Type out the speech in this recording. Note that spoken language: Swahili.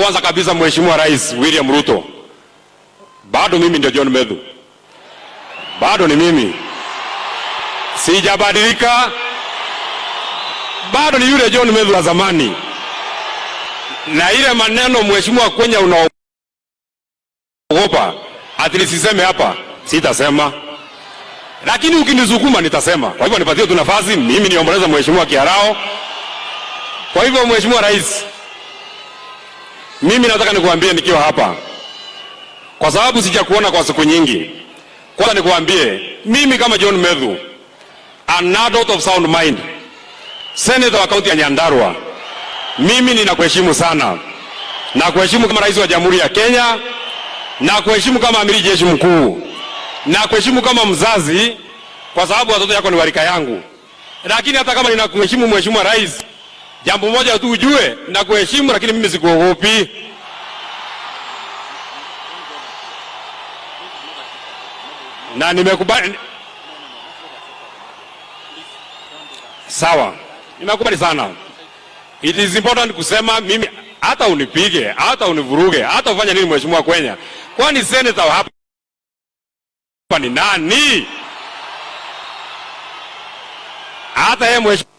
Kwanza kabisa, Mheshimiwa Rais William Ruto, bado mimi ndio John Medhu, bado ni mimi, sijabadilika, bado ni yule John Medhu wa zamani. Na ile maneno Mheshimiwa Kwenya unaogopa ati nisiseme hapa, sitasema, lakini ukinizukuma nitasema. Kwa hivyo nipatie tu nafasi mimi niomboleze Mheshimiwa Kiarao. Kwa hivyo Mheshimiwa Rais, mimi nataka nikuambie nikiwa hapa, kwa sababu sijakuona kwa siku nyingi. Kwanza nikuambie mimi kama John Medhu, an adult of sound mind, senator wa kaunti ya Nyandarua, mimi ninakuheshimu sana, na kuheshimu kama rais wa Jamhuri ya Kenya, na kuheshimu kama amiri jeshi mkuu, na kuheshimu kama mzazi, kwa sababu watoto yako ni warika yangu. Lakini hata kama ninakuheshimu Mheshimiwa Rais, jambo moja tu ujue, ninakuheshimu lakini mimi sikuogopi. Na nimekubali. Sawa, nimekubali sana. It is important kusema mimi, hata unipige, hata univuruge, hata ufanye nini Mheshimiwa Kwenya, kwani senator hapa ni nani? Hata yeye Mheshimiwa